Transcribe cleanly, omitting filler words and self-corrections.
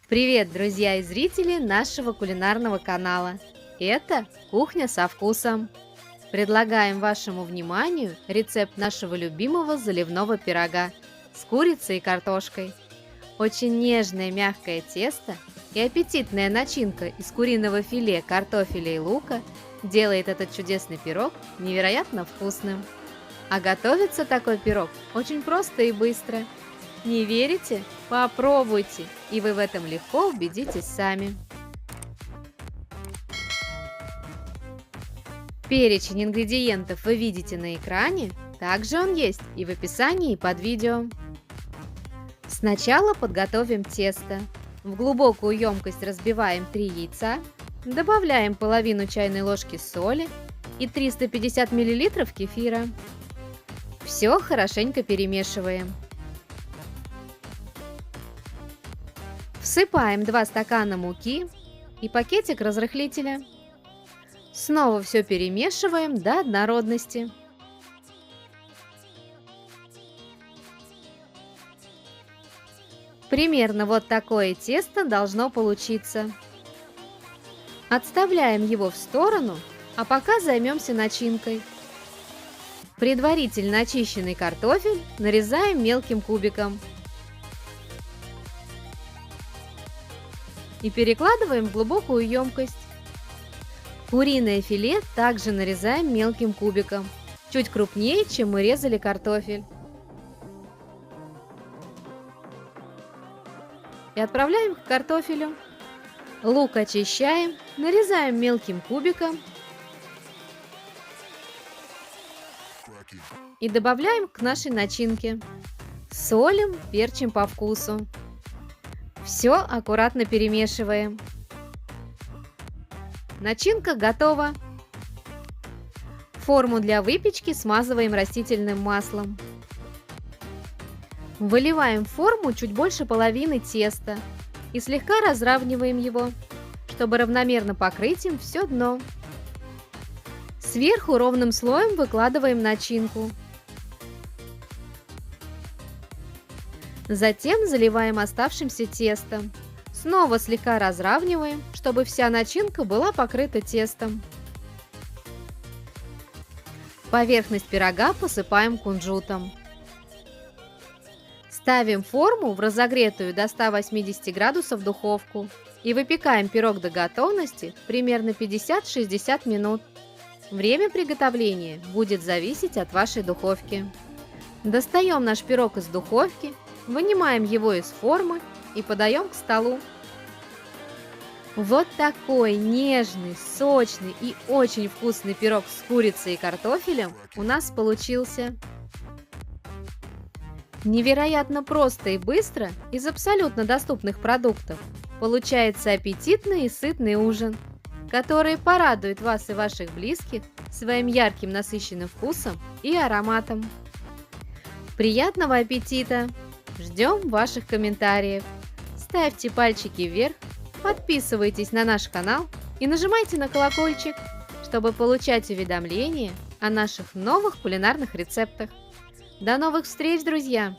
Привет, друзья и зрители нашего кулинарного канала! Это «Кухня со вкусом». Предлагаем вашему вниманию рецепт нашего любимого заливного пирога с курицей и картошкой. Очень нежное мягкое тесто и аппетитная начинка из куриного филе, картофеля и лука делает этот чудесный пирог невероятно вкусным. А готовится такой пирог очень просто и быстро. Не верите? Попробуйте, и вы в этом легко убедитесь сами. Перечень ингредиентов вы видите на экране, также он есть и в описании под видео. Сначала подготовим тесто. В глубокую емкость разбиваем 3 яйца, добавляем половину чайной ложки соли и 350 мл кефира. Все хорошенько перемешиваем. Всыпаем 2 стакана муки и пакетик разрыхлителя. Снова все перемешиваем до однородности. Примерно вот такое тесто должно получиться. Отставляем его в сторону, а пока займемся начинкой. Предварительно очищенный картофель нарезаем мелким кубиком. И перекладываем в глубокую емкость. Куриное филе также нарезаем мелким кубиком, чуть крупнее, чем мы резали картофель. И отправляем к картофелю. Лук очищаем, нарезаем мелким кубиком и добавляем к нашей начинке. Солим, перчим по вкусу. Все аккуратно перемешиваем. Начинка готова. Форму для выпечки смазываем растительным маслом. Выливаем в форму чуть больше половины теста и слегка разравниваем его, чтобы равномерно покрыть им все дно. Сверху ровным слоем выкладываем начинку. Затем заливаем оставшимся тестом. Снова слегка разравниваем, чтобы вся начинка была покрыта тестом. Поверхность пирога посыпаем кунжутом. Ставим форму в разогретую до 180 градусов духовку и выпекаем пирог до готовности примерно 50-60 минут. Время приготовления будет зависеть от вашей духовки. Достаем наш пирог из духовки. Вынимаем его из формы и подаем к столу. Вот такой нежный, сочный и очень вкусный пирог с курицей и картофелем у нас получился. Невероятно просто и быстро из абсолютно доступных продуктов получается аппетитный и сытный ужин, который порадует вас и ваших близких своим ярким насыщенным вкусом и ароматом. Приятного аппетита! Ждем ваших комментариев. Ставьте пальчики вверх, подписывайтесь на наш канал и нажимайте на колокольчик, чтобы получать уведомления о наших новых кулинарных рецептах. До новых встреч, друзья!